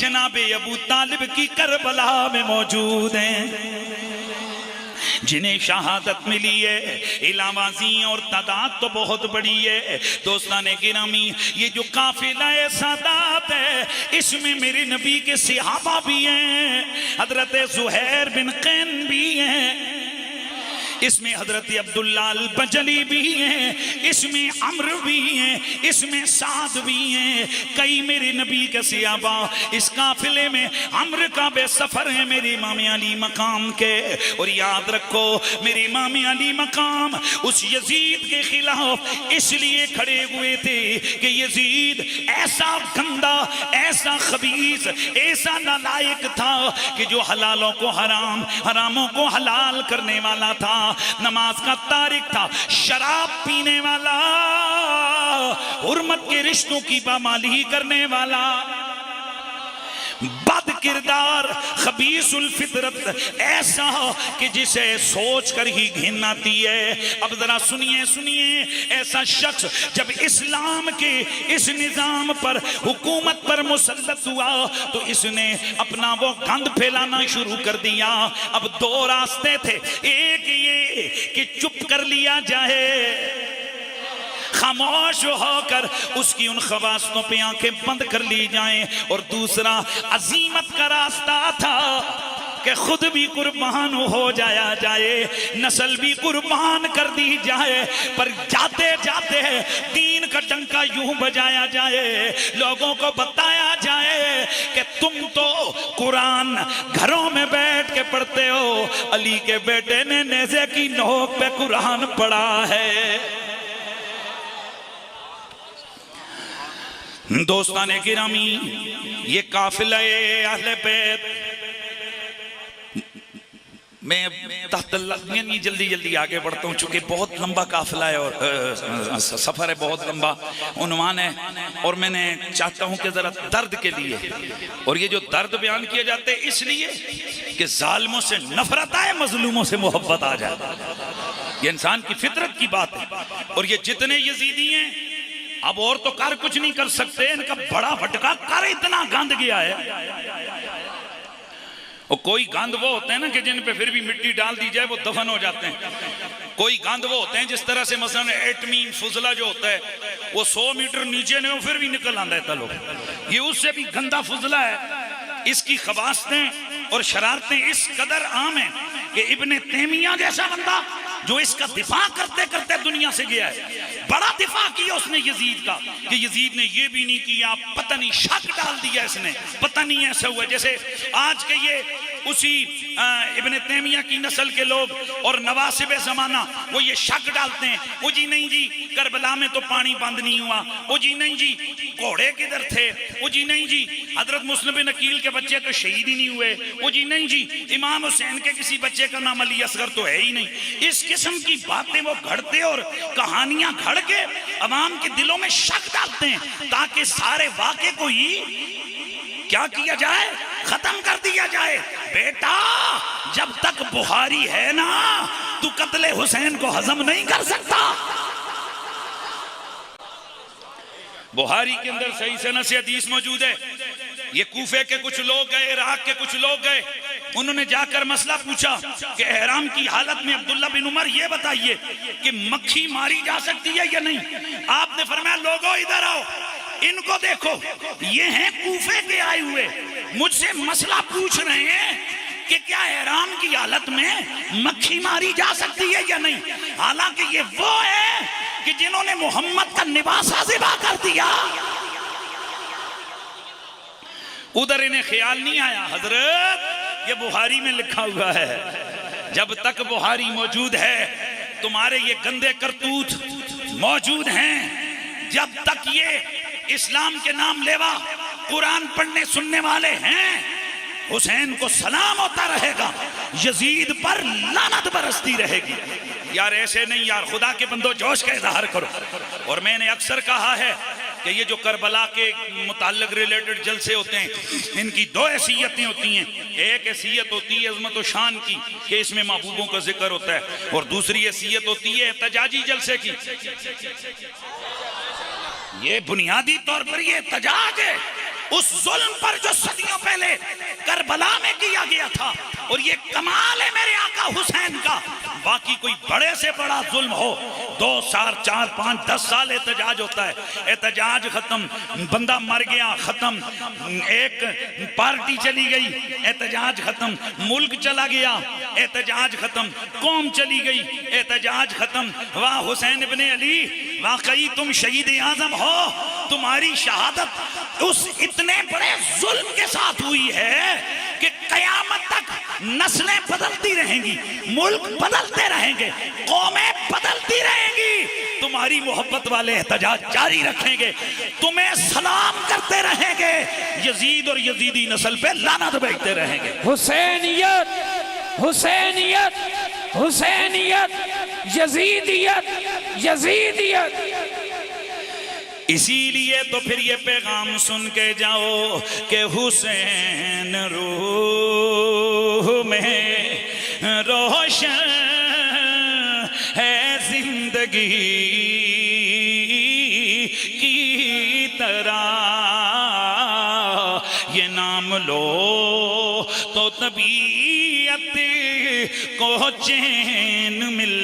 जनाबे अबू तालिब की करबला में मौजूद हैं, जिन्हें शहादत मिली है। इलावाजी और तादाद तो बहुत बड़ी है। दोस्ताने गिरामी, ये जो काफिला है सादात है, इसमें मेरे नबी के सहाबा भी हैं, हजरत ज़ुहैर बिन कैन भी हैं, इसमें हजरत अब्दुल्ला अल बजली भी हैं, इसमें अम्र भी हैं, इसमें साद भी हैं। कई मेरे नबी के सहाबा इस काफिले में अम्र का बेसफर है मेरे इमाम अली मकाम के। और याद रखो मेरे इमाम अली मकाम उस यजीद के खिलाफ इसलिए खड़े हुए थे कि यजीद ऐसा गंदा, ऐसा खबीस, ऐसा नालायक था कि जो हलालों को हराम, हरामों को हलाल करने वाला था, नमाज का तारिक था, शराब पीने वाला, हुर्मत के रिश्तों की पामाली करने वाला, बद किरदार, खबीसुल फितरत, ऐसा कि जिसे सोच कर ही घिन आती है। अब जरा सुनिए सुनिए, ऐसा शख्स जब इस्लाम के इस निजाम पर, हुकूमत पर मुसल्लत हुआ तो इसने अपना वो गंद फैलाना शुरू कर दिया। अब दो रास्ते थे, एक ये कि चुप कर लिया जाए, खामोश होकर उसकी उन खवासों पे आंखें बंद कर ली जाएं, और दूसरा अजीमत का रास्ता था कि खुद भी कुर्बान हो जाया जाए, नस्ल भी कुर्बान कर दी जाए, पर जाते जाते दीन का डंका यूं बजाया जाए, लोगों को बताया जाए कि तुम तो कुरान घरों में बैठ के पढ़ते हो, अली के बेटे ने नेज़े की नोक पे कुरान पढ़ा है। दोस्ताने गिरामी, ये काफिला अहले बैत, मैं जल्दी जल्दी आगे बढ़ता हूँ चूंकि बहुत लंबा काफिला है और सफर है, बहुत लंबा उन्वान है, और मैंने चाहता हूँ कि जरा दर्द के लिए, और ये जो दर्द बयान किए जाते हैं इसलिए कि जालिमों से नफरत आए, मजलूमों से मोहब्बत आ जाए, ये इंसान की फितरत की बात है। और ये जितने यजीदी हैं अब और तो कर कुछ नहीं कर सकते, इनका बड़ा भटका कर इतना गंद गया है। और कोई गंद वो होते हैं ना कि जिन पे फिर भी मिट्टी डाल दी जाए वो दफन हो जाते हैं, कोई गंद वो होते हैं जिस तरह से मसलन एटमी फुजला जो होता है वो 100 मीटर नीचे ने फिर भी निकल आता है तलो, ये उससे भी गंदा फुजला है। इसकी खबासतें और शरारतें इस कदर आम है कि इब्ने तैमिया जैसा बंदा जो इसका दिफा करते करते दुनिया से गया है, बड़ा दिफा किया उसने यजीद का कि यजीद ने ये भी नहीं किया, पता नहीं शक डाल दिया इसने, पता नहीं ऐसा हुआ। जैसे आज के ये उसी इब्ने तैमिया की नस्ल के लोग और नवासिब जमाना वो ये शक डालते हैं, वो जी नहीं जी करबला में तो पानी बंद नहीं हुआ, वो जी नहीं जी घोड़े किधर थे, वो जी नहीं जी हजरत मुस्लिम बिन अकील के बच्चे तो शहीद ही नहीं हुए, वो जी नहीं जी इमाम हुसैन के किसी बच्चे का नाम अली असगर तो है ही नहीं। इस किस्म की बातें वो घड़ते और कहानियां घड़ के अवाम के दिलों में शक डालते हैं ताकि सारे वाक़े को ही क्या किया जाए, खत्म कर दिया जाए। बेटा जब तक बुखारी है ना तू कत्ले हुसैन को हजम नहीं कर सकता। बुखारी के अंदर सही सनद से हदीस मौजूद है, ये कूफे के कुछ लोग गए, इराक के कुछ लोग गए, उन्होंने जाकर मसला पूछा कि एहराम की हालत में अब्दुल्ला बिन उमर ये बताइए कि मक्खी मारी जा सकती है या नहीं। आपने फरमाया लोगों इधर आओ, इनको देखो, ये हैं कूफे के आए हुए, मुझसे मसला पूछ रहे हैं कि क्या एहराम की हालत में मक्खी मारी जा सकती है या नहीं। हालांकि ये वो है कि जिन्होंने मोहम्मद का निवासा ज़िबा कर दिया, उधर इन्हें ख्याल नहीं आया। हजरत ये बुखारी में लिखा हुआ है, जब तक बुखारी मौजूद है तुम्हारे ये गंदे करतूत मौजूद हैं, जब तक ये इस्लाम के नाम लेवा कुरान पढ़ने सुनने वाले हैं, हुसैन को सलाम होता रहेगा, यजीद पर लानत बरसती रहेगी। यार ऐसे नहीं यार, खुदा के बंदो जोश का इजहार करो। और मैंने अक्सर कहा है कि ये जो करबला के मुताल्लिक रिलेटेड जलसे होते हैं, इनकी दो हैसियतें होती हैं। एक हैसियत होती है अज़मत व शान की कि इसमें महबूबों का जिक्र होता है, और दूसरी हैसियत होती है एहतजाजी जलसे की। ये बुनियादी तौर पर ये एहतजाज है उस जुल्म पर जो सदियों और ये कमाल है मेरे आका हुसैन का। बाकी कोई बड़े से बड़ा जुल्म हो, 2 साल 4 5 10 साल एहतजाज होता है, एहतजाज खत्म, बंदा मर गया खत्म, एक पार्टी चली गई एहतजाज खत्म, मुल्क चला गया एहतजाज खत्म, कौम चली गई एहतजाज खत्म। वाह हुसैन इब्ने अली, वाकई तुम शहीद आजम हो, तुम्हारी शहादत उस इतने बड़े जुल्म के साथ हुई है कि कयामत तक नस्लें बदलती रहेंगी, मुल्क बदलते रहेंगे, कौमें बदलती रहेंगी, तुम्हारी मोहब्बत वाले एहतजाज जारी रखेंगे, तुम्हें सलाम करते रहेंगे, यजीद और यजीदी नस्ल पे लानत भेजते रहेंगे। हुसैनियत हुसैनियत हुसैनियत, यजीदियत यजीदियत। इसीलिए तो फिर ये पैगाम सुन के जाओ कि हुसैन रूह में रोशन है जिंदगी की तरह, ये नाम लो तो तबीयत को चैन मिलता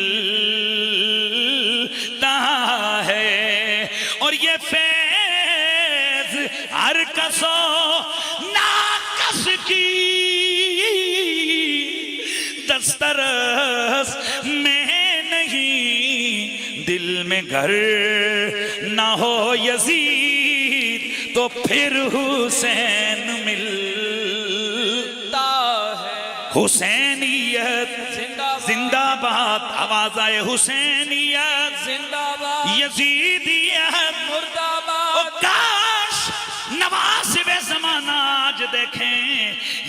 है, और ये फैज हर कसो नाकस की दस्तरस में नहीं, दिल में घर ना हो यजीद तो फिर हुसैन मिलता है। हुसैनियत जिंदाबाद, आवाज आए हुसैनियत जिंदाबाद, यजीदियत मुर्दाबाद। काश नवासिबे ज़माना आज देखें,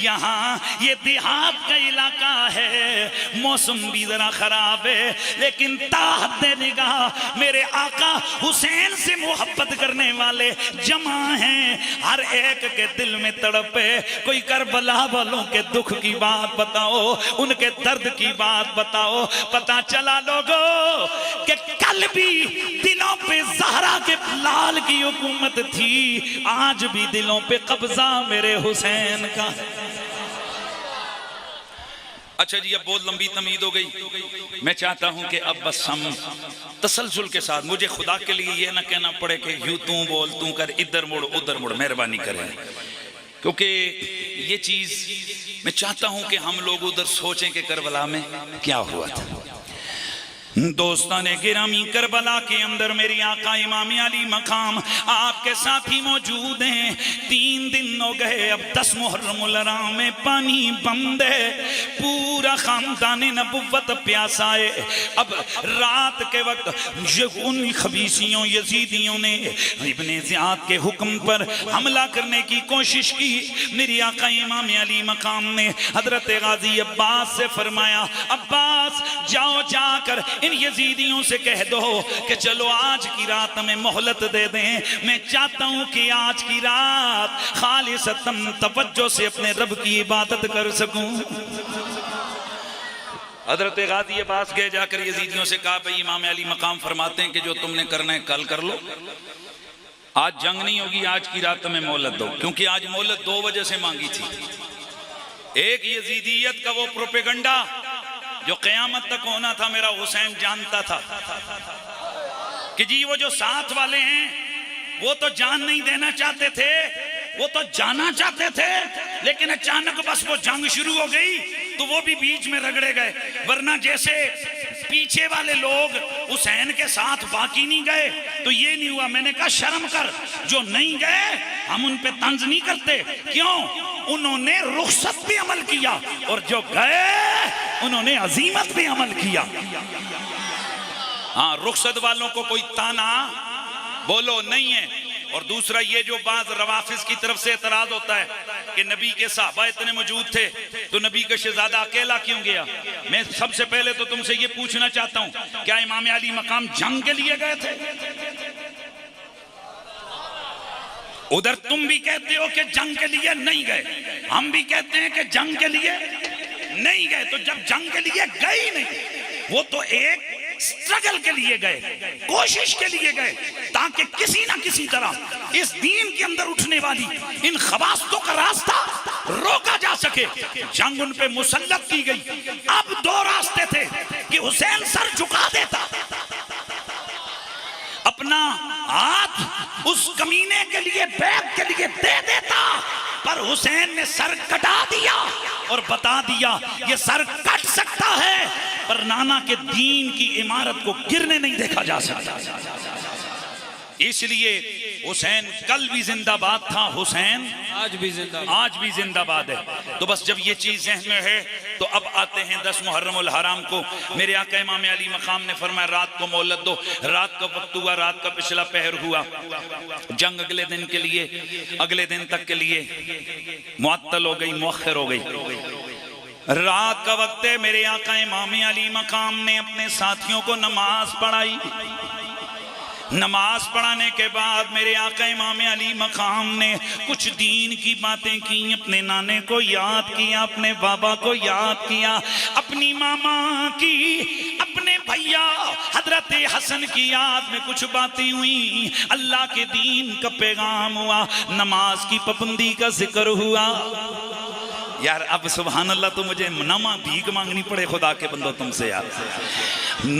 यहाँ ये देहात का इलाका है, मौसम भी जरा खराब है, लेकिन ताहत निगाह मेरे आका हुसैन से मोहब्बत करने वाले जमा हैं। हर एक के दिल में तड़प है। कोई करबला वालों के दुख की बात बताओ, उनके दर्द की बात बताओ। पता चला लोगों कि कल भी दिलों पे ज़हरा के लाल की हुकूमत थी, आज भी दिलों पे कब्जा मेरे हुसैन का। अच्छा जी, अब बहुत लंबी तमीद हो गई। मैं चाहता हूं कि अब बस हम तसलसल के साथ, मुझे खुदा के लिए ये ना कहना पड़े कि यूं तू बोल तू कर, इधर मुड़ उधर मुड़, मेहरबानी करें, क्योंकि ये चीज मैं चाहता हूं कि हम लोग उधर सोचें कि करबला में क्या हुआ था। दोस्ताने गिरामी, करबला के अंदर मेरी आका इमाम अली मकाम आपके साथी मौजूद हैं। 3 दिन हो गए, अब 10 मुहर्रमुल हराम में पानी बंद है, पूरा खानदान नबुव्वत प्यासा है। अब रात के वक्त उन खबीसियों यजीदियों ने इब्ने ज़ियाद के हुक्म पर हमला करने की कोशिश की। मेरी आका इमाम अली मकाम ने हजरत गाजी अब्बास से फरमाया, अब्बास जाओ जाकर इन यजीदियों से कह दो कि चलो आज की रात में मोहलत दे दें। मैं चाहता हूं कि आज की रात खालिसतन तवज्जो से अपने रब की इबादत कर सकूं। हजरत गाजी अब्बास गए, जाकर यजीदियों से कहा, भाई इमाम अली मकाम फरमाते हैं कि जो तुमने करना है कल कर लो, आज जंग नहीं होगी, आज की रात में मोहलत दो। क्योंकि आज मोहलत 2 वजह से मांगी थी। एक यजीदियत का वो प्रोपेगंडा जो क़यामत तक होना था, मेरा हुसैन जानता था कि जी वो जो साथ वाले हैं वो तो जान नहीं देना चाहते थे, वो तो जाना चाहते थे, लेकिन अचानक बस वो जंग शुरू हो गई तो वो भी बीच में रगड़े गए। वरना जैसे पीछे वाले लोग हुसैन के साथ बाकी नहीं गए तो ये नहीं हुआ। मैंने कहा शर्म कर, जो नहीं गए हम उन पे तंज नहीं करते। क्यों? उन्होंने रुखसत पे अमल किया, और जो गए उन्होंने अजीमत पे अमल किया। हाँ, रुखसत वालों को कोई ताना बोलो नहीं है। और दूसरा ये जो बात रवाफिज की तरफ से एतराज होता है कि नबी के सहाबा इतने मौजूद थे तो नबी का शहजादा अकेला क्यों गया। मैं सबसे पहले तो तुमसे ये पूछना चाहता हूं, क्या इमाम अली मकाम जंग के लिए गए थे? उधर तुम भी कहते हो कि जंग के लिए नहीं गए, हम भी कहते हैं कि जंग के लिए नहीं गए। तो जब जंग के लिए गए ही नहीं, वो तो एक स्ट्रगल के लिए गए, कोशिश के लिए गए, ताकि किसी ना किसी तरह इस दीन के अंदर उठने वाली इन खबास्तों का रास्ता रोका जा सके, जंग उन पे मुसल्लत की गई। अब दो रास्ते थे कि हुसैन सर झुका देता, अपना हाथ उस कमीने के लिए, बैग के लिए दे देता, पर हुसैन ने सर कटा दिया और बता दिया ये सर कट सकता है पर नाना के दीन की इमारत को गिरने नहीं देखा जा सकता। इसलिए हुसैन कल भी जिंदाबाद था, हुसैन आज भी जिंदाबाद है। तो बस जब ये चीज जहन में है तो अब आते हैं 10 मुहर्रमुल हराम को। मेरे आका इमाम अली मकाम ने फरमाया रात को मोहलत दो। रात का वक्त हुआ, रात का पिछला पहर हुआ, जंग अगले दिन के लिए, अगले दिन तक के लिए मुअत्तल हो गई, मुअख्खर हो गई। रात का वक्त है, मेरे आका इमाम अली मकाम ने अपने साथियों को नमाज पढ़ाई। नमाज पढ़ाने के बाद मेरे आका इमाम अली मकाम ने कुछ दीन की बातें की, अपने नाने को याद किया, अपने बाबा को याद किया, अपनी मामा की, अपने भैया हजरत हसन की याद में कुछ बातें हुई, अल्लाह के दीन का पैगाम हुआ, नमाज की पाबंदी का जिक्र हुआ। यार अब सुभान अल्लाह, तो मुझे नमा भीख मांगनी पड़े खुदा के बंदो तुमसे यार।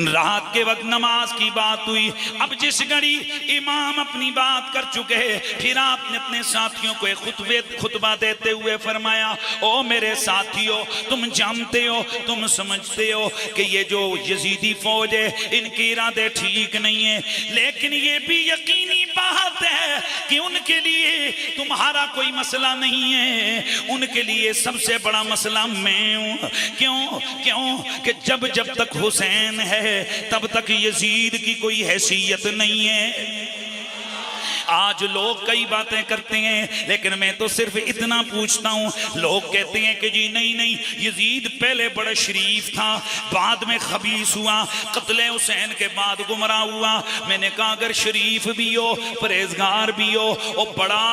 रात के वक्त नमाज की बात हुई। अब जिस घड़ी इमाम अपनी बात कर चुके, फिर आपने अपने साथियों को एक खुतबा देते हुए फरमाया, ओ मेरे साथियों, तुम जानते हो, तुम समझते हो कि ये जो यजीदी फौज है इनके इरादे ठीक नहीं है, लेकिन ये भी यकीनी बात है कि उनके लिए तुम्हारा कोई मसला नहीं है, उनके लिए सबसे बड़ा मसला मैं हूं। क्यों? क्यों कि जब तक हुसैन है तब तक यजीद की कोई हैसियत नहीं है। आज लोग कई बातें करते हैं, लेकिन मैं तो सिर्फ इतना पूछता हूं। लोग कहते हैं कि जी नहीं नहीं, यजीद पहले बड़ा शरीफ था, बाद में खबीस हुआ, कत्ले हुसैन के बाद गुमराह हुआ। मैंने कहा अगर शरीफ भी हो, परहेजगार भी हो और बड़ा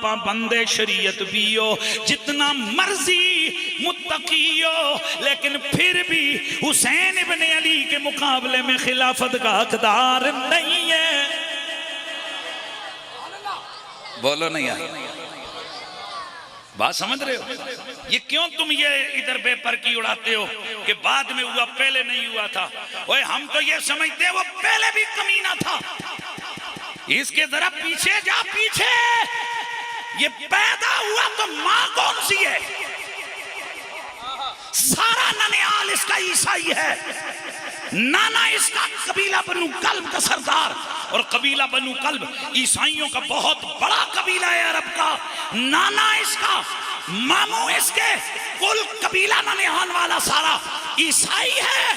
पाबंदे शरीयत भी हो, जितना मर्जी मुत्तकी हो, लेकिन फिर भी हुसैन इब्ने अली के मुकाबले में खिलाफत का हकदार नहीं है। बोलो नहीं यार, बात समझ रहे हो? ये क्यों तुम ये इधर बेपर की उड़ाते हो कि बाद में हुआ, पहले नहीं हुआ था? ओए हम तो ये समझते वो पहले भी कमीना था। इसके जरा पीछे जा, पीछे। ये पैदा हुआ तो मां कौन सी है? सारा ननियाल इसका ईसाई है। नाना इसका कबीला बनु कल्ब का सरदार, और कबीला बनु कल्ब ईसाइयों का बहुत बड़ा कबीला है अरब का। नाना इसका, मामू इसके, कुल कबीला ननिहाल वाला सारा ईसाई है,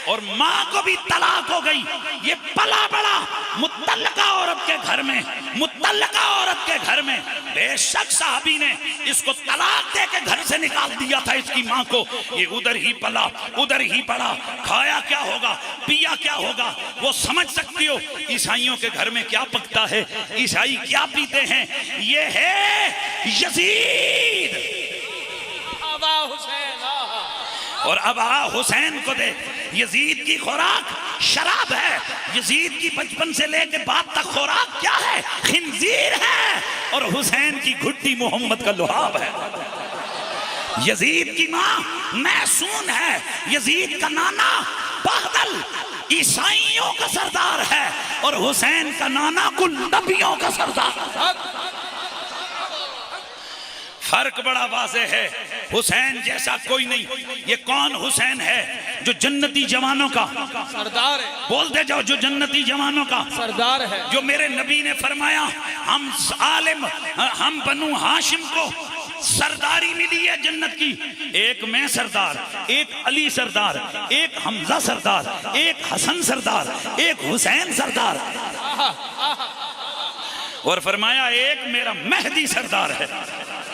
और माँ को भी तलाक हो गई। ये पला बड़ा मुत्तल्लका औरत के घर में, मुत्तल्लका औरत के घर में। बेशक साहबी ने इसको तलाक दे के घर से निकाल दिया था, इसकी माँ को। ये उधर ही पला, उधर ही पड़ा, खाया क्या होगा, पिया क्या होगा, वो समझ सकती हो ईसाइयों के घर में क्या पकता है, ईसाई क्या पीते हैं। ये है यजीद अबा हुसैन। और अब हुसैन को दे। यजीद की खुराक शराब है, यजीद की बचपन से लेके बात तक खुराक क्या है? खिंजीर है। और हुसैन की घुट्टी मोहम्मद का लुहाब है। यजीद की माँ मैसून है, यजीद का नाना बहदल ईसाइयों का सरदार है, और हुसैन का नाना कुल नबियों का सरदार। फर्क बड़ा वाज़ेह है, हुसैन जैसा कोई नहीं। ये कौन हुसैन है? जो जन्नती जवानों का सरदार है। बोलते जाओ, जो जन्नती जवानों का सरदार है। जो मेरे नबी ने फरमाया हम आलिम, हम बनु हाशिम को सरदारी मिली है जन्नत की। एक मैं सरदार, एक अली सरदार, एक हमजा सरदार, एक हसन सरदार, एक हुसैन सरदार, और फरमाया एक मेरा मेहदी सरदार है।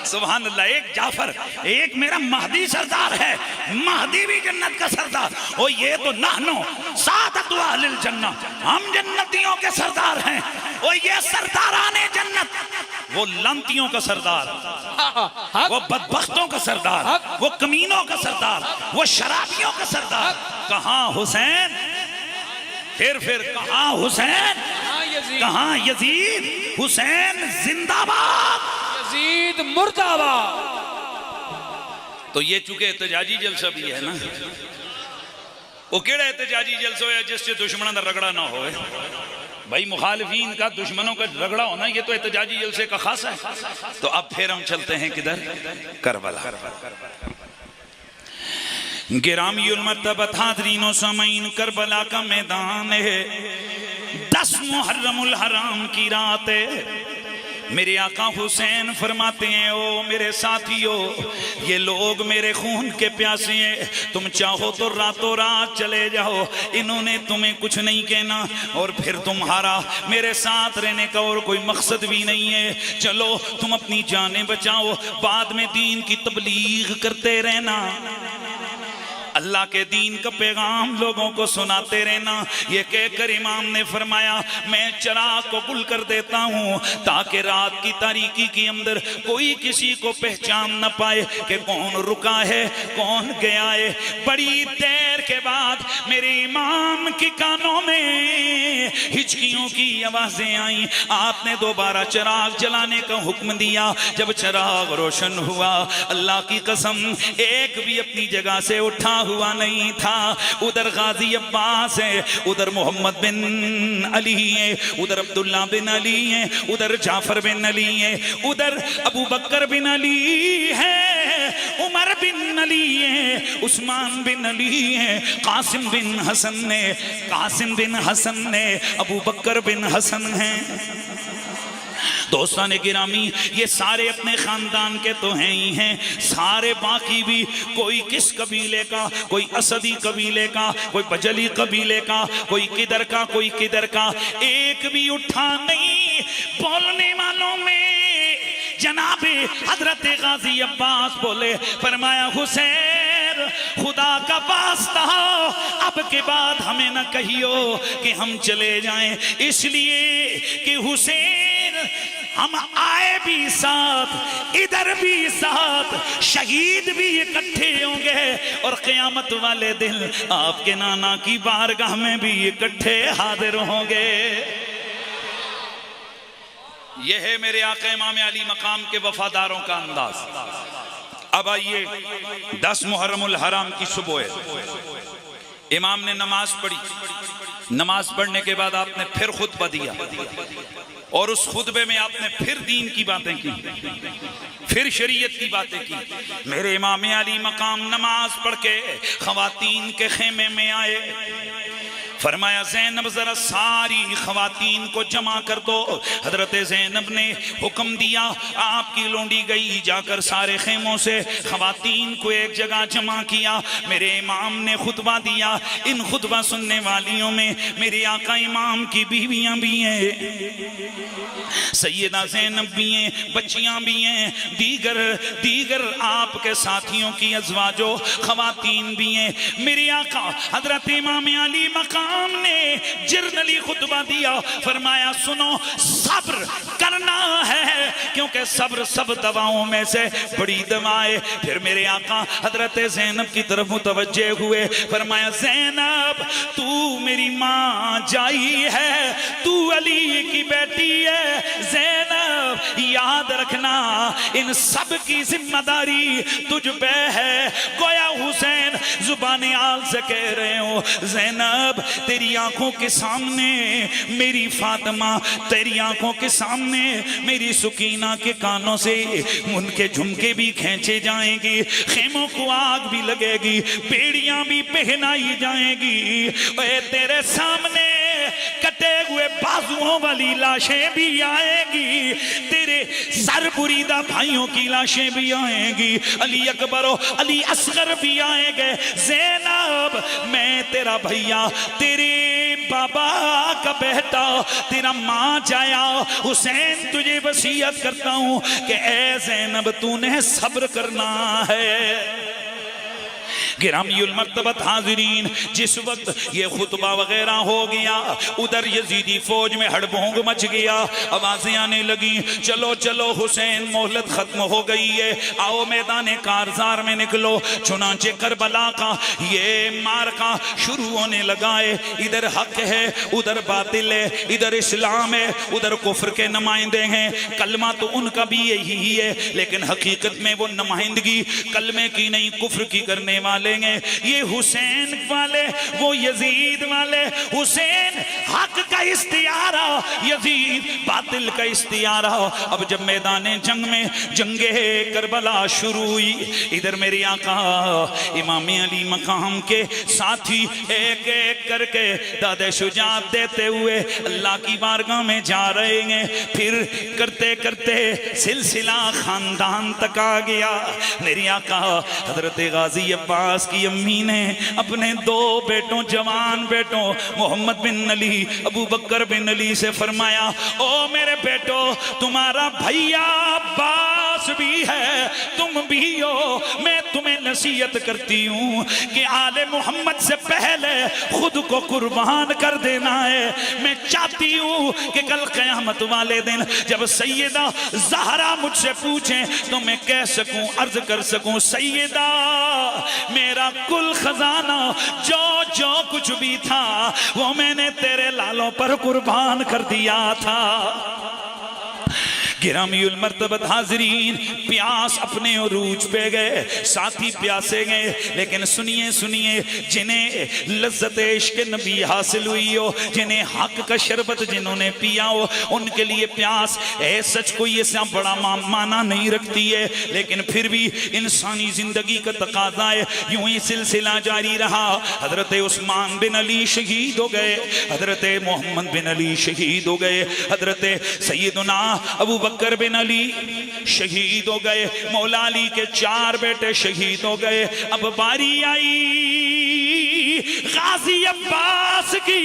सुभान अल्लाह। एक जाफर, एक मेरा महदी सरदार है, महदी भी जन्नत का सरदार। ओ ये तो नाहनो सादतु अहलिल जन्नह, हम जन्नतियों के सरदार हैं। ओ ये सरदाराने जन्नत, वो लांतियों का सरदार, वो बदबख्तों का सरदार, वो कमीनों का सरदार, वो शराबियों का सरदार। कहाँ हुसैन? फिर कहाँ हुसैन? कहाँ यजीद? हुसैन जिंदाबाद, यजीद मुर्दाबाद। तो ये चूंकि एहतजाजी जलसा भी है ना, वो केड़ा एहतजाजी जलसा है जिससे दुश्मनों का रगड़ा ना हो। भाई मुखालिफीन का, दुश्मनों का रगड़ा होना ये तो एहतजाजी जलसे का खासा है। तो अब फिर हम चलते हैं किधर, करबला। गिरामीउल मर्तबत हाज़रीनो सामीन, करबला का मैदान है, 10 मुहर्रमुल हराम की रात है। मेरे आका हुसैन फरमाते हैं, ओ मेरे साथियों, ये लोग मेरे खून के प्यासे हैं, तुम चाहो तो रातों रात चले जाओ, इन्होंने तुम्हें कुछ नहीं कहना, और फिर तुम्हारा मेरे साथ रहने का और कोई मकसद भी नहीं है। चलो तुम अपनी जानें बचाओ, बाद में दीन की तबलीग करते रहना, अल्लाह के दीन का पैगाम लोगों को सुनाते रहना। ये कहकर इमाम ने फरमाया, मैं चिराग को गुल कर देता हूँ ताकि रात की तारीकी के अंदर कोई किसी को पहचान न पाए कि कौन रुका है कौन गया है। बड़ी देर के बाद मेरे इमाम के कानों में हिचकियों की आवाजें आई। आपने दोबारा चिराग जलाने का हुक्म दिया। जब चिराग रोशन हुआ, अल्लाह की कसम एक भी अपनी जगह से उठा हुआ नहीं था। उधर गाजी अब्बास है, उधर मोहम्मद बिन अली है, उधर अब्दुल्ला बिन अली है, उधर जाफर बिन अली है, उधर अबू बकर बिन अली है, उमर बिन अली है, उस्मान बिन अली है, कासिम बिन हसन ने अबू बकर बिन हसन है। दोस्तान गिरामी, ये सारे अपने खानदान के तो हैं ही हैं, सारे बाकी भी कोई किस कबीले का, कोई असदी कबीले का, कोई बजली कबीले का, कोई किधर का, कोई किधर का, एक भी उठा नहीं। बोलने वालों में जनाबे हजरत गाजी अब्बास बोले, फरमाया हुसैन खुदा का वास्ता अब के बाद हमें न कहियो कि हम चले जाएं, इसलिए कि हुसैन हम आए भी साथ, इधर भी साथ, शहीद भी इकट्ठे होंगे और क़यामत वाले दिन आपके नाना की बारगाह में भी इकट्ठे हाजिर होंगे। यह है मेरे आका इमाम अली मकाम के वफादारों का अंदाज। अब आइए, 10 मुहर्रमुल हराम की सुबह है, इमाम ने नमाज पढ़ी। नमाज पढ़ने के बाद आपने फिर खुतबा दिया और उस खुतबे में आपने फिर दीन की बातें की, फिर शरीयत की बातें की। मेरे इमाम अली मकाम नमाज पढ़ के खवातीन के खेमे में आए। फरमाया, ज़ैनब जरा सारी खवातीन को जमा कर दो। हजरत ज़ैनब ने हुक्म दिया, आपकी लोंडी गई जाकर सारे खेमों से खवातीन को एक जगह जमा किया। मेरे इमाम ने खुतबा दिया। इन खुतबा सुनने वालियों में मेरे आका इमाम की बीवियां भी हैं, सैयदा ज़ैनब भी हैं, बच्चियां भी हैं, दीगर आपके साथियों की अज़वाजो खवातीन भी हैं। मेरे आका हजरत इमाम अली मकाम ने जिरनली खुतबा दिया। फरमाया, सुनो, सब्र करना है क्योंकि सब्र सब दवाओं में से बड़ी दवा है। फिर मेरे आका हजरत ज़ैनब की तरफ मुतवज्जे हुए। फरमाया, ज़ैनब तू मेरी माँ जाई है, तू अली की बेटी है। ज़ैनब याद रखना, इन सब की जिम्मेदारी तुझ पे है। गोया हुसैन जुबान आल से कह रहे हो, ज़ैनब तेरी आंखों के सामने मेरी फातिमा, तेरी आंखों के सामने मेरी सुकीना के कानों से उनके झुमके भी खींचे जाएंगे, खेमों को आग भी लगेगी, बेड़ियां भी पहनाई जाएंगी। ओए तेरे सामने कटे हुए बाजुओं वाली लाशें भी आएंगी, तेरे सरबुरीदा भाइयों की लाशें भी आएंगी, अली अकबर अली असगर भी आएंगे। ज़ैनब मैं तेरा भैया, तेरे बाबा का बेटा, तेरा माँ जाया हुसैन, तुझे वसीयत करता हूँ कि ए ज़ैनब तूने सब्र करना है। गिरामीउल मर्तबत हाजिरीन, जिस वक्त ये खुतबा वगैरह हो गया, उधर यजीदी फौज में हड़बोंग मच गया, आवाजें आने लगी, चलो चलो हुसैन मोहलत खत्म हो गई है, आओ मैदान कारजार में निकलो। चुनांचे करबला का ये मार्का शुरू होने लगा है। इधर हक है, उधर बातिल है, इधर इस्लाम है, उधर कुफ्र के नुमाइंदे हैं। कलमा तो उनका भी यही है, लेकिन हकीकत में वो नुमाइंदगी कलमे की नहीं कुफ्र की करने वाले हैं। ये हुसैन वाले, वो यजीद वाले। हुसैन हक का इख्तियारा, यजीद बातिल का इख्तियारा। अब जब मैदान जंग में जंगे करबला शुरू हुई, इधर मेरे आका इमाम अली मकाम के साथी एक एक करके दादे शुजात देते हुए अल्लाह की बारगाह में जा रहे हैं। फिर करते करते सिलसिला खानदान तक आ गया। मेरी आका हजरत गाजी अब्बास की अम्मी ने अपने दो बेटों, जवान बेटों मोहम्मद बिन अली, अबू बकर बिन अली से फरमाया, ओ मेरे बेटो, तुम्हारा भैया अब्बास भी है, तुम भी हो। मैं तुम्हें नसीहत करती हूँ कि आले मोहम्मद से पहले खुद को कुर्बान कर देना है। मैं चाहती हूँ कि कल क़यामत वाले दिन जब सैयदा ज़हरा मुझसे पूछें तो मैं कह सकूँ, अर्ज कर सकूँ, सैयदा मेरा कुल खजाना जो जो कुछ भी था वो मैंने तेरे लालों पर कुर्बान कर दिया था। गिरामीउल मर्तबत हाजिरीन, प्यास अपने उरूज पे गए, साथी प्यासे गए। लेकिन सुनिए सुनिए, जिन्हें लज्जत इश्क नबी हासिल हुई हो, जिन्हें हक का शरबत जिन्होंने पिया हो, उनके लिए प्यास है सच कोई ऐसा बड़ा माना नहीं रखती है, लेकिन फिर भी इंसानी जिंदगी का तकाजा है। यूं ही सिलसिला जारी रहा। हजरत उस्मान बिन अली शहीद हो गए, हजरत मोहम्मद बिन अली शहीद हो गए, हजरत सैयदना अबू बकर बिन अली शहीद हो गए, मौला अली के 4 बेटे शहीद हो गए। अब बारी आई गाजी अब्बास की।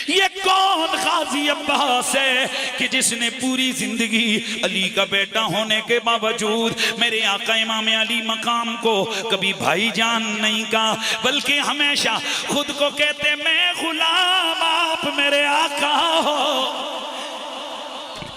ये कौन गाजी अब्बास है कि जिसने पूरी जिंदगी अली का बेटा होने के बावजूद मेरे आका इमाम अली मकाम को कभी भाईजान नहीं कहा, बल्कि हमेशा खुद को कहते मैं गुलाम, आप मेरे आका हो।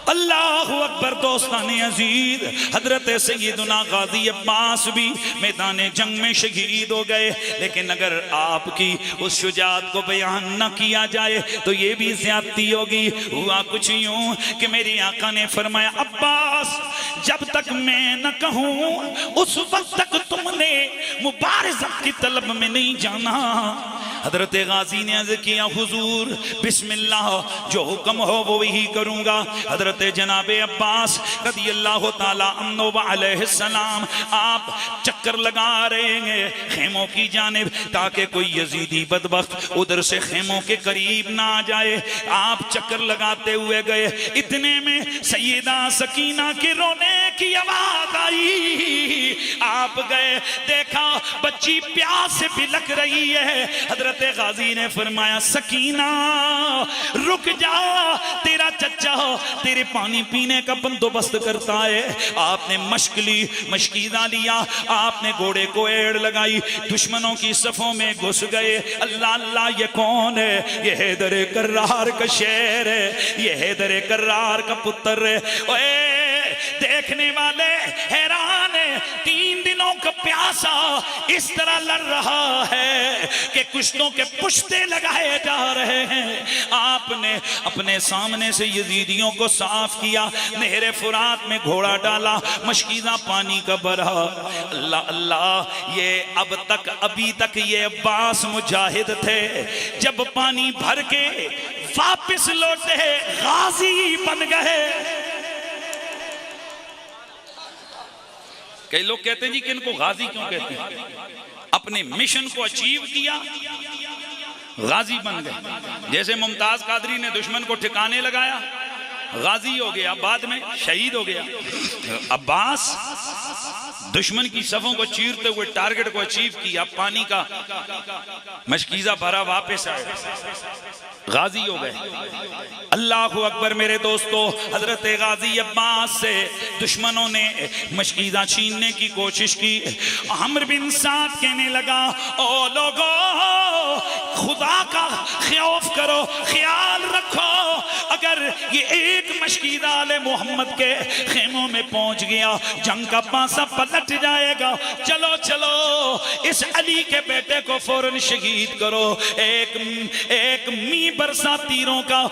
अल्लाह अकबर। दोस्ताने अजीज, हजरत सैयदना गाजी अब्बास भी मैदान जंग में शहीद हो गए। लेकिन अगर आपकी उस शुजात को बयान न किया जाए तो ये भी ज्यादती होगी। हुआ कुछ यूं कि मेरे आका ने फरमाया, अब्बास जब तक मैं न कहूँ उस वक्त तक तुमने मुबारज़त की तलब में नहीं जाना। हजरत गाजी ने अर्ज़ किया, हुजूर बिस्मिल्लाह, जो हुक्म हो वो वही करूँगा। हजरत जनाबे अब्बास रज़ियल्लाहु ताला अन्हु व अलैहिस्सलाम आप चक्कर लगा रहे हैं खेमों की जानिब, ताकि कोई यजीदी बदबख्त उधर से खेमों के करीब ना आ जाए। आप चक्कर लगाते हुए गए, इतने में सैयदा सकीना के रोने की आवाज आई। आप गए, देखा बच्ची प्यास से बिलख रही है। हजरत गाजी ने फरमाया, सकीना रुक जा, तेरा चचा तेरे पानी पीने का बंदोबस्त करता है। आपने मश्क ली, मशकीदा लिया, आपने घोड़े को एड़ लगाई, दुश्मनों की सफों में घुस गए। अल्लाह अल्लाह, ये कौन है? ये हैदर कर्रार का शेर है, ये हैदर कर्रार का पुत्र है। ओए देखने वाले हैरान है, 3 दिनों का प्यासा इस तरह लड़ रहा है कि कुश्तों के पुश्ते लगाए जा रहे हैं। आपने अपने सामने से यजीदियों को साफ किया, नहरे फुरात में घोड़ा डाला, मशकीज़ा पानी का भरा। अल्लाह अल्लाह, ये अभी तक ये अब्बास मुजाहिद थे, जब पानी भर के वापस लौटे गाजी बन गए। कई लोग कहते हैं जी कि इनको गाजी क्यों कहते हैं? अपने मिशन को अचीव किया, गाजी बन गए। जैसे मुमताज कादरी ने दुश्मन को ठिकाने लगाया, गाजी हो गया, बाद में शहीद हो गया। अब्बास दुश्मन की सफों को चीरते हुए टारगेट को अचीव किया, पानी का मशकीज़ा भरा, वापस आए। गाजी हो गए। अल्लाह अकबर मेरे दोस्तों, हजरत गाजी अब्बास से दुश्मनों ने मशकीज़ा छीनने की कोशिश की। अमर बिन साद कहने लगा, ओ लोगो खुदा का खौफ करो, ख्याल रखो, अगर ये एक मशकीज़ा आले मोहम्मद के खेमों में पहुंच गया जंग का पासा पलट जाएगा। चलो चलो इस अली के बेटे को फौरन शहीद करो। एक मी बरसा तीरों का,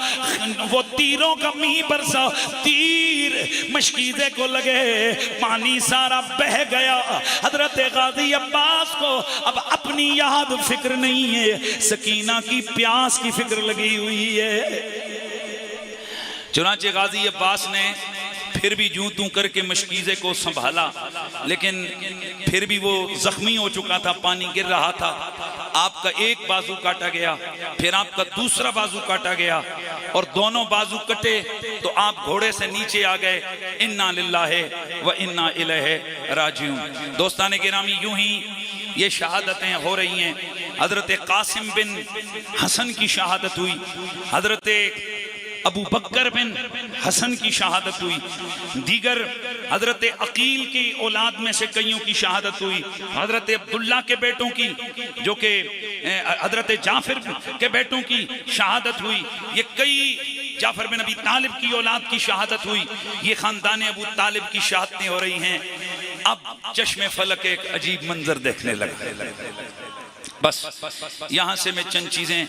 वो तीरों का मी बरसा, तीर मशकीज़े को लगे, पानी सारा बह गया। हजरत गाजी अब्बास को अब अपनी याद फिक्र नहीं है, सकीना की प्यास की फिक्र लगी हुई है। चुनांचे गाजी अब्बास ने फिर भी यूं तू करके मशकीज़े को संभाला, लेकिन फिर भी वो जख्मी हो चुका था, पानी गिर रहा था। आपका एक बाजू काटा गया, फिर आपका दूसरा बाजू काटा गया, और दोनों बाजू कटे तो आप घोड़े से नीचे आ गए। इन्ना लिल्लाहि व इन्ना इलैहि राजिऊन। दोस्ताने गिरामी, यूं ही ये शहादतें हो रही हैं। हजरत कासिम बिन हसन की शहादत हुई, हजरत अबू बकर बिन हसन की शहादत हुई, दीगर हजरत अकील की औलाद में से कईयों की शहादत हुई, हजरत अब्दुल्ला के बेटों की, जो कि हजरत जाफर के बेटों की शहादत हुई। ये कई जाफर बिन अबी तालिब की औलाद की शहादत हुई। ये खानदान अबू तालिब की शहादतें हो रही हैं। अब चश्मे फलक एक अजीब मंजर देखने लगा। बस यहां से मैं चंद चीजें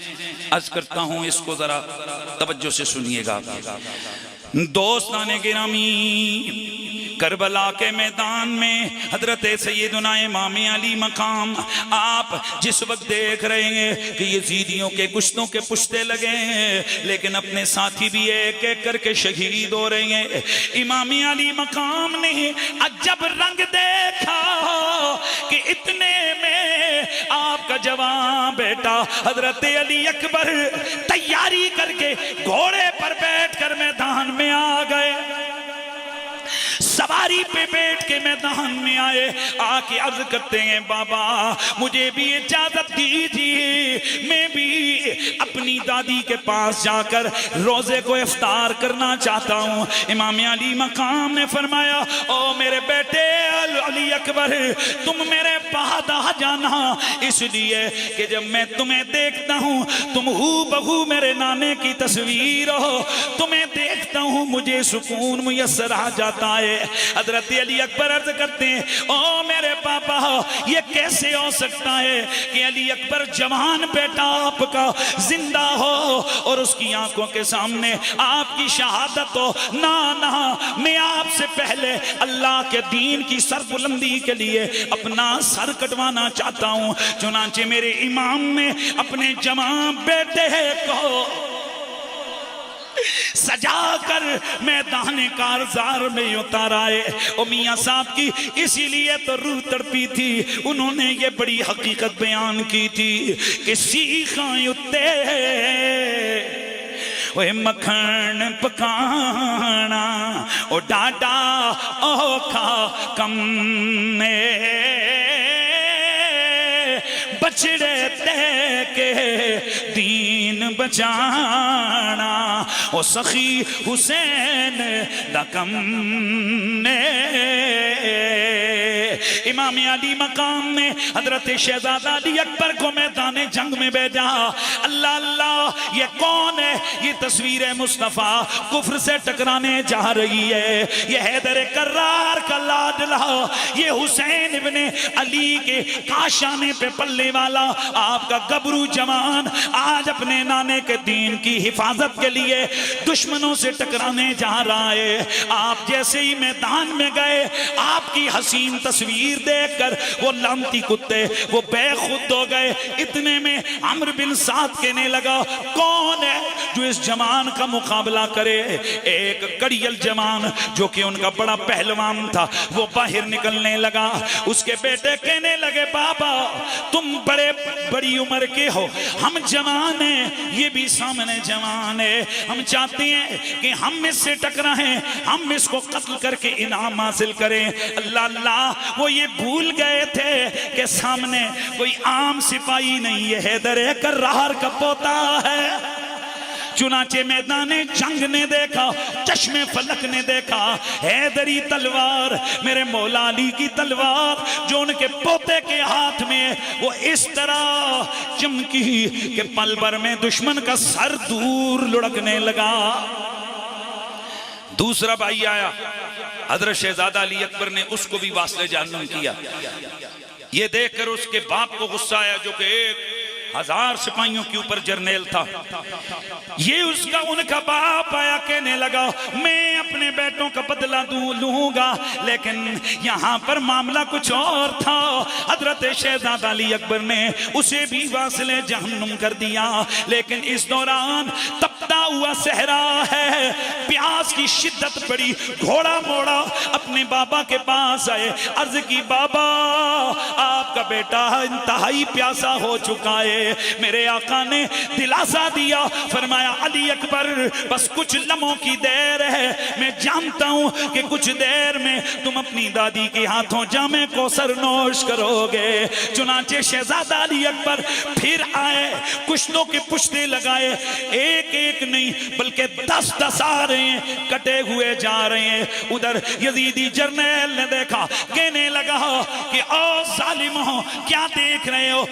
अर्ज करता हूं, इसको जरा तवज्जो से सुनिएगा। दोस्ताने गिरामी, करबला के मैदान में हजरत सैयदना इमाम अली मकाम आप जिस वक्त देख रहे हैं कि यजीदियों के कुश्तों के पुश्ते लगे हैं, लेकिन अपने साथी भी एक एक करके शहीद हो रहे हैं। इमाम अली मकाम ने अजब रंग देखा कि इतने में आपका जवान बेटा हजरत अली अकबर तैयारी करके घोड़े पर बैठकर मैदान में आ गए। सवारी पे बैठ के मैदान में आए, आके अर्ज करते हैं, बाबा मुझे भी इजाजत दीजिए, मैं भी अपनी दादी के पास जाकर रोजे को इफ्तार करना चाहता हूँ। इमाम अली मकाम ने फरमाया, ओ मेरे बेटे अली अकबर, तुम मेरे बाद आ जाना, इसलिए कि जब मैं तुम्हें देखता हूँ तुम हूबहू मेरे नाने की तस्वीर हो, तुम्हें देखता हूँ मुझे सुकून मुयस्सर आ जाता है। हजरत अली अकबर अर्ज करते हैं, ओ मेरे पापा, ये कैसे हो सकता है कि अली अकबर जवान बेटा आपका जिंदा हो और उसकी आंखों के सामने आपकी शहादत हो। ना ना, मैं आपसे पहले अल्लाह के दीन की सरबुलंदी के लिए अपना सर कटवाना चाहता हूं। चुनांचे मेरे इमाम ने अपने जवान बेटे को सजाकर मैदान कारजार में उतारा है। और मियां साहब की इसीलिए तो रूह तड़पी थी, उन्होंने ये बड़ी हकीकत बयान की थी कि सीखा उत्ते ओए मखन पकाना ओ डाडा औखा कम ने बछड़े ते के दीन बचाना ओ सखी हुसैन दकम ने। इमाम अली मकाम ने हजरत शहजादा अली अकबर को मैदान जंग में भेजा। अल्लाह अल्लाह, ये कौन है? ये तस्वीर मुस्तफ़ा कुफ्र से टकराने जा रही है। ये हैदर कर्रार का लाडला, ये हुसैन इब्ने अली के काशाने पे पल्ले वाला आपका गबरू जवान आज अपने नाने के दीन की हिफाजत के लिए दुश्मनों से टकराने जा रहा है। आप जैसे ही मैदान में गए, आपकी हसीन तस्वीर देखकर वो लानती कुत्ते वो बेखुद हो गए। इतने में अम्र बिन साद कहने लगा, कौन है जो इस जवान का मुकाबला करे? एक कड़ियल जवान जो कि उनका बड़ा पहलवान था, वो बाहर निकलने लगा। उसके बेटे कहने लगे, बाबा तुम बड़ी उम्र के हो, हम जवान हैं, ये भी सामने जवान है, हम चाहते हैं कि हम इससे टकराएं, हम इसको कत्ल करके इनाम हासिल करें। अल्लाह अल्लाह, वो ये भूल गए थे कि सामने कोई आम सिपाही नहीं है, हैदर कर्रार का पोता है। चुनाचे मैदाने जंग ने देखा, चश्मे फलक ने देखा हैदरी तलवार, मेरे मौला अली की तलवार जो उनके पोते के हाथ में वो इस तरह चमकी कि पल भर में दुश्मन का सर दूर लुढ़कने लगा। दूसरा भाई आया, हजरत शहजादा अली अकबर ने उसको भी वास्ते जहन्नम किया। ये देखकर उसके बाप को गुस्सा आया जो कि 1000 सिपाहियों के ऊपर जर्नेल था। ये उसका उनका बाप आया, कहने लगा मैं अपने बेटों का बदला लूंगा, लेकिन यहाँ पर मामला कुछ और था। हजरत शहजादा अली अकबर ने उसे भी वास्ते जहन्नुम कर दिया। लेकिन इस दौरान तपता हुआ सहरा है, प्यास की शिद्दत बड़ी, घोड़ा मोड़ा अपने बाबा के पास आए, अर्ज की बाबा आपका बेटा इंतहाई प्यासा हो चुका है। मेरे आका ने दिलासा दिया, फरमाया अली अकबर बस कुछ लम्हों की देर है, मैं जानता हूं कि कुछ देर में तुम अपनी दादी के हाथों जामे कौसर नोश करोगे। चुनाचे शहजादा अली अकबर फिर आए, कुश्तों के पुश्ते लगाए, एक एक नहीं बल्कि 10-10 आ रहे हैं, कटे हुए जा रहे हैं। उधर यजीदी जर्नैल ने देखा, कहने लगा कि ओ जालिमों क्या देख रहे हो,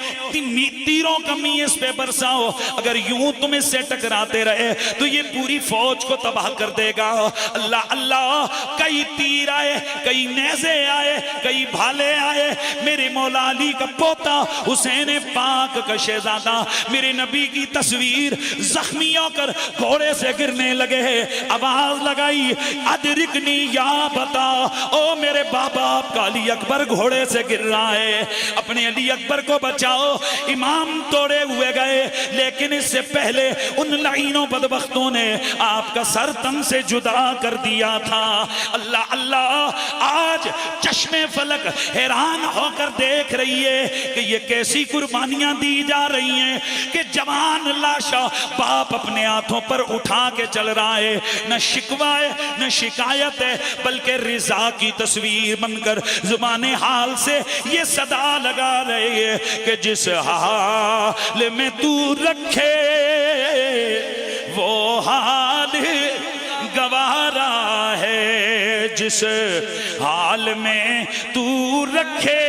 तीरों कमी इस पे बरसाओ, अगर यूं तुम इससे टकराते रहे तो ये पूरी फौज को तबाह कर देगा। अल्लाह अल्लाह, कई तीर आए, कई नेज़े आए, कई भाले आए। मेरे मौला अली का पोता हुसैन पाक का शहजादा, मेरे नबी की तस्वीर जख्मी होकर घोड़े से गिरने लगे। आवाज लगाई अदरिकनी या बता, ओ मेरे बाबा आपका अली अकबर घोड़े से गिर रहा है, अपने अली अकबर को बचाओ। इमाम तोड़े हुए गए, लेकिन इससे पहले उन लाइनों बदबख्तों ने आपका सर तन से जुदा कर दिया था। अल्लाह अल्लाह, आज चश्मे फलक हैरान होकर देख रही है कि ये कैसी कुर्बानियां दी जा रही हैं कि जवान लाशा बाप अपने हाथों पर उठा के चल रहा है। न शिकवा है न शिकायत है, बल्कि रिजा की तस्वीर बनकर जुबाने हाल से ये सदा लगा रही है कि जिस हाल में तू रखे वो हाल गवारा है, जिस हाल में तू रखे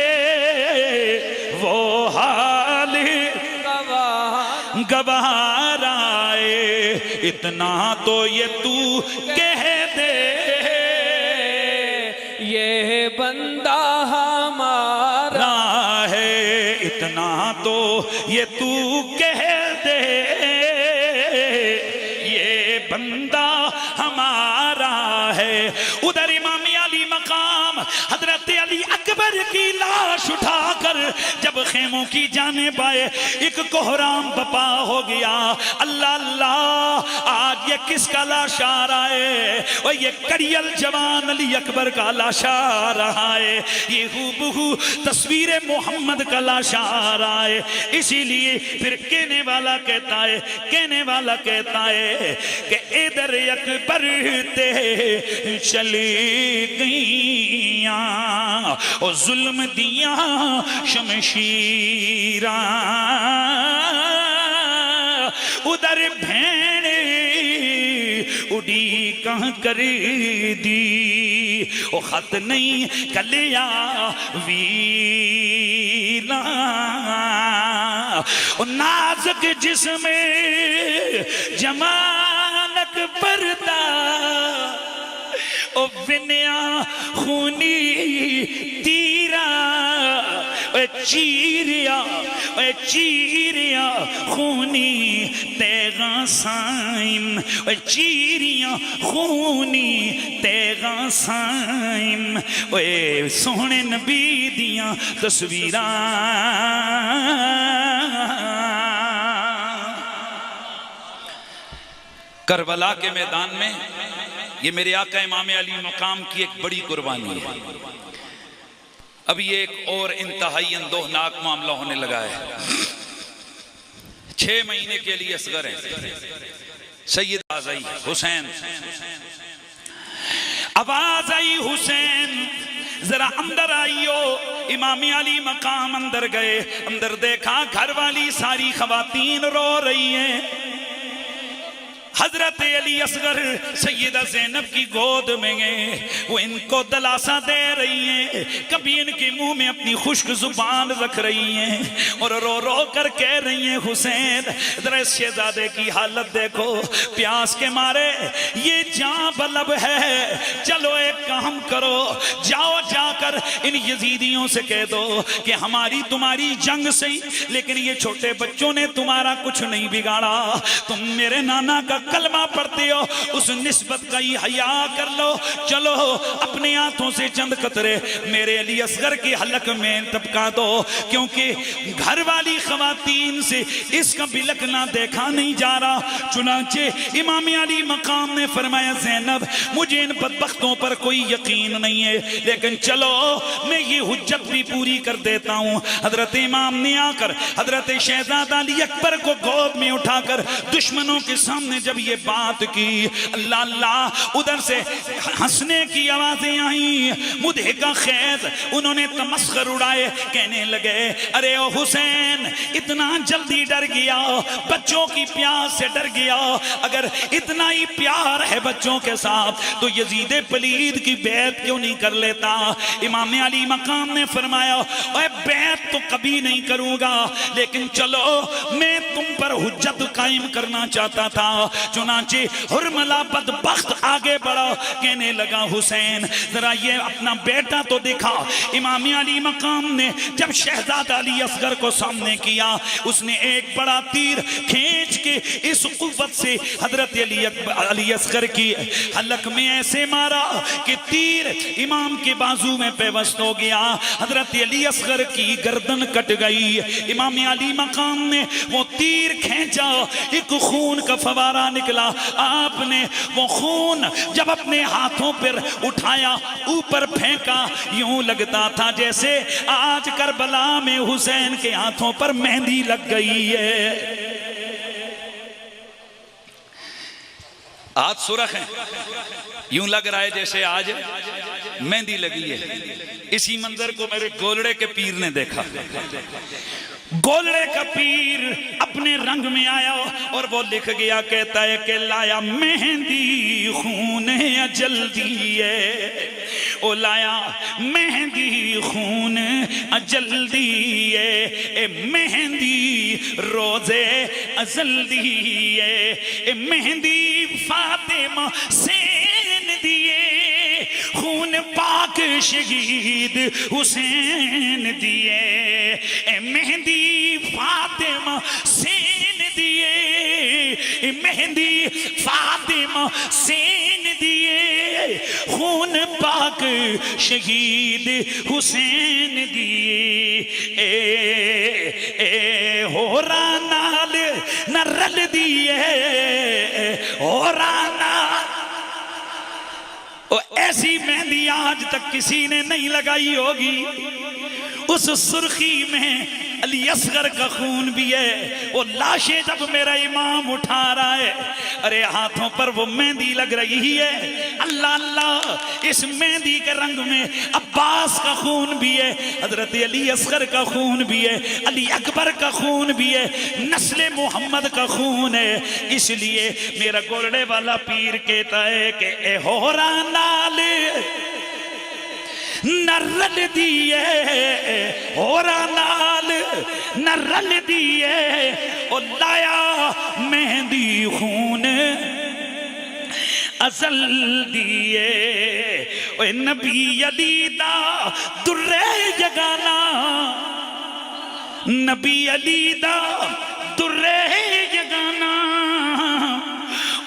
वो हाल गवारा है। इतना तो ये तू कह दे, ये बंदा हमारा है, इतना तो ये तू कह दे, ये बंदा हमारा है। उधर इमाम अली मकाम हजरत अली अकबर की लाश उठाकर जब खेमों की जाने पाए, एक कोहराम बपा हो गया। अल्लाह अल्लाह, आज ये किसका लाश आ रहा है? और ये कड़ियल जवान अली अकबर का लाश आ रहा है, ये हूबहू तस्वीर मोहम्मद का लाश आ रहा है। इसीलिए फिर कहने वाला कहता है कि इधर अकबर ते चली गईया और जुल्म दिया शमशीरा, उधर भेड़ उड़ी कहाँ कर दी, ओ खत नहीं कलिया वीला, ओ नाजुक जिसमें जमानक पर्दा, ओ बिनिया खूनी तीरा, चीरिया खूनी तेगा साइम, चीरिया खूनी तेगा साइम, ओए सोहने नबी दियां तस्वीरां। करबला के मैदान में ये मेरे आका इमाम अली मकाम की एक बड़ी कुर्बानी है। अभी एक और इंतहाई अंदोहनाक मामला होने लगा है। 6 महीने के लिए असगर है सैयद आज़ाई हुसैन, आवाज आई हुसैन जरा अंदर आइयो। इमाम अली मकाम अंदर गए, अंदर देखा घर वाली सारी खवातीन रो रही हैं। हजरत अली असगर सैयदा ज़ैनब की गोद में गए, वो इनको दिलासा दे रही हैं, कभी इनके मुंह में अपनी खुश्क जुबान रख रही हैं और रो रो कर कह रही हैं, हुसैन जरा शहजादे की हालत देखो, प्यास के मारे ये जान बलब है, चलो एक काम करो, जाओ जाकर इन यजीदियों से कह दो कि हमारी तुम्हारी जंग सही, लेकिन ये छोटे बच्चों ने तुम्हारा कुछ नहीं बिगाड़ा, तुम मेरे नाना का कलमा पढ़ते हो, उस निस्बत का ही हया कर लो, चलो अपने हाथों से चंद कतरे मेरे अली असगर के हलक में टपका दो, क्योंकि घर वाली खवातीन से इसका बिलकना देखा नहीं जा रहा। चुनांचे इमाम अली मकाम ने फरमाया, ज़ैनब मुझे इन बदबख्तों पर कोई यकीन नहीं है, लेकिन चलो मैं ये हुज्जत भी पूरी कर देता हूँ। हजरत इमाम ने आकर हजरत शहजादा अली अकबर को गोद में उठाकर दुश्मनों के सामने जब ये बात की, अल्लाह अल्लाह उधर से हंसने की आवाजें आई, मुदहिका खैज उन्होंने तमस्खर उड़ाए, कहने लगे अरे ओ हुसैन इतना जल्दी डर गया, बच्चों की प्यास से डर गया, अगर इतना ही प्यार है बच्चों के साथ तो यजीद पलीद की बैत क्यों नहीं कर लेता। इमाम अली मकाम ने फरमाया, ओए बैत तो कभी नहीं करूंगा, लेकिन चलो मैं तुम पर हुज्जत कायम करना चाहता था। चुनांचे हुरमला बदबख्त आगे बढ़ा, कहने लगा हुसैन जरा ये अपना बेटा तो दिखा। इमाम अली मकाम ने जब शहजादा अली असगर को सामने किया, उसने एक बड़ा तीर खींच के इस कुव्वत से हजरत अली असगर की हलक में ऐसे मारा कि तीर इमाम के बाजू में पेवस्त हो गया, हजरत अली असगर की गर्दन कट गई। इमाम अली मकाम ने वो तीर खींचा, एक खून का फवारा निकला, आपने वो खून जब अपने हाथों पर उठाया ऊपर फेंका, यूं लगता था जैसे आज करबला में हुसैन के हाथों पर मेहंदी लग गई है। आज सुरख है, यूं लग रहा है जैसे आज मेहंदी लगी है। इसी मंजर को मेरे गोलड़े के पीर ने देखा। गोलड़े का पीर अपने रंग में आया और वो लिख गया, कहता है कि लाया मेहंदी खून जल्दी है, ओ लाया मेहंदी खून जल्दी है, ए मेहंदी रोजे जल्दी है, ए मेहंदी फातिमा सेन दिए, खून पाक शहीद हुसैन दिए, ए मेहंदी फातिमा सेन दिए, ए मेहंदी फातिमा सेन दिए, खून पाक शहीद हुसैन दिए, ए हो नाल न रल दिए, हो नाल ऐसी मेहंदी आज तक किसी ने नहीं लगाई होगी। उस सुर्खी में अली असगर का खून भी है। वो लाशें जब मेरा इमाम उठा रहा है, अरे हाथों पर वो मेहंदी लग रही है। अल्लाह अल्लाह, इस मेहंदी के रंग में अब्बास का खून भी है, हजरत अली असगर का खून भी है, अली अकबर का खून भी है, नस्ल मोहम्मद का खून है। इसलिए मेरा गोरड़े वाला पीर कहता है कि ए होरा नाल न रल दिए, होरा नाल न रल दिए, ओ लाया मेहंदी खून असल दिए, ओ नबी अली दा दुर्रे जगाना, नबी अली दा दुर्रे जगाना,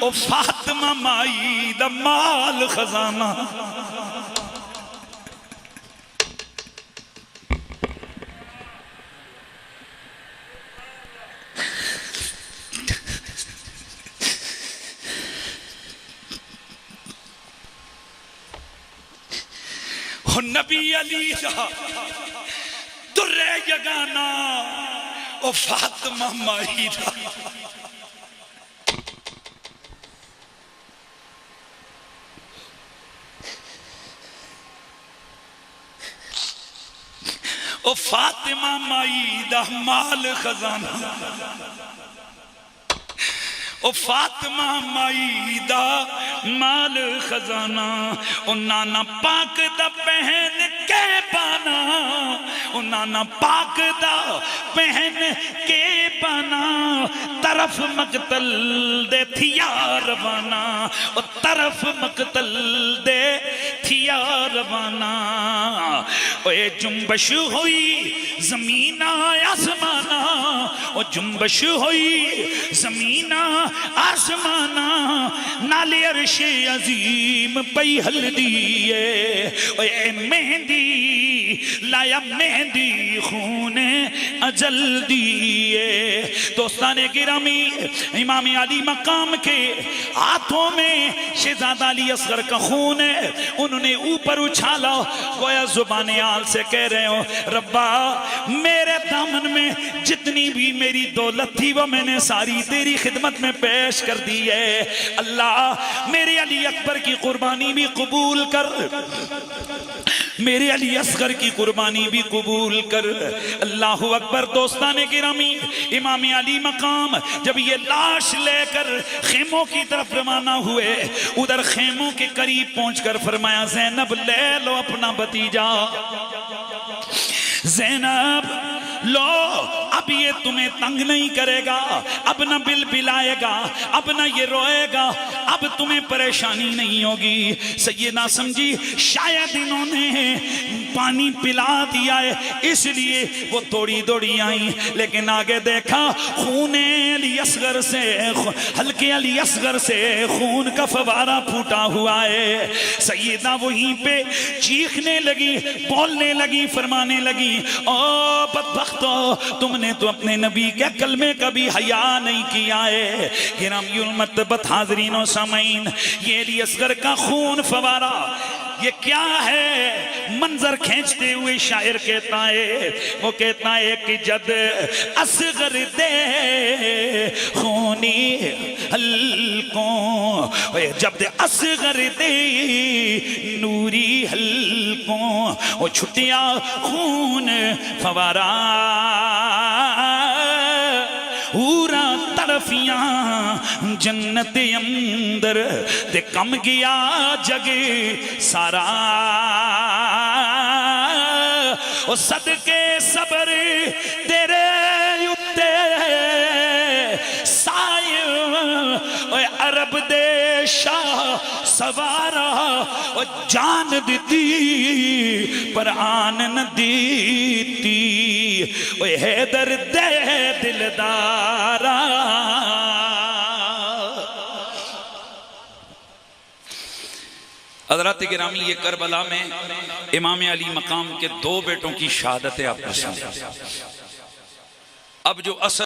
ओ फातिमा माई दा माल खजाना। नबी अली दुर्रे जगाना, ओ फातिमा माई दा ओ फातिमा माई दा माल खजाना, ओ फातिमा माई दा माल खजाना, ओ नाना पाक दा पहन के पाना, ओ नाना पाक दा पहन के पाना, तरफ मकतल दे थिया रवाना, ओ तरफ मकतल दे थिया रवाना। ओ ये जुम्बश हुई जमीन आसमाना, ओ जुम्बश हुई जमीन आसमाना, नाले अर्श अजीम पई हल्दी है, मेहंदी लाया मेहंदी खून अजल दिए। दोस्ताने गिरामी इमाम अली मकाम के हाथों में शहजादा अली असगर का खून है, उन्होंने ऊपर उछाला, गोया जुबान आल से कह रहे हो रब्बा मेरे दामन में जितनी भी मेरी दौलत थी वो मैंने सारी तेरी खिदमत में पेश कर दी है। अल्लाह मेरे अली अकबर की कुर्बानी भी कबूल कर, मेरे अली असगर की कुर्बानी भी कबूल कर। अल्लाह अकबर। दोस्ताने गिरामी इमाम अली मकाम जब ये लाश लेकर खेमों की तरफ रवाना हुए, उधर खेमों के करीब पहुंचकर फरमाया ज़ैनब ले लो अपना भतीजा, ज़ैनब लो अब ये तुम्हें तंग नहीं करेगा, अब न बिल बिलाएगा, अब न ये रोएगा, अब तुम्हें परेशानी नहीं होगी। सैयदा समझी शायद इन्होंने पानी पिला दिया है इसलिए वो दौड़ी दौड़ी आई, लेकिन आगे देखा खून अली असगर से, हल्के अली असगर से खून का फवारा फूटा हुआ है। सैयदा वहीं पे चीखने लगी, बोलने लगी, फरमाने लगी ओ बदबख्तो तुमने तो अपने नबी के कलमे का भी हया नहीं किया है। गिरामियुल मर्तबत हाज़रीन व सामीन, ये अली असगर का खून फवारा ये क्या है? मंजर खींचते हुए शायर कहता है, वो कहता है कि जद असगर दे खूनी हल्कों, जब असगर दे नूरी हल्कों, वो छुटिया खून फवारा पूरा तरफियां जन्नत अंदर ते कम गया जग सारा। ओ सदके सबर तेरे उत्ते साए, ओ अरब दे शाह सवारा, ओ जान दी पर आन न दीती, ओ हैदर दे दिलदारा। हज़रात गिरामी ये करबला में इमाम अली मकाम के दो बेटों की शहादत आपको सुनी। अब जो असल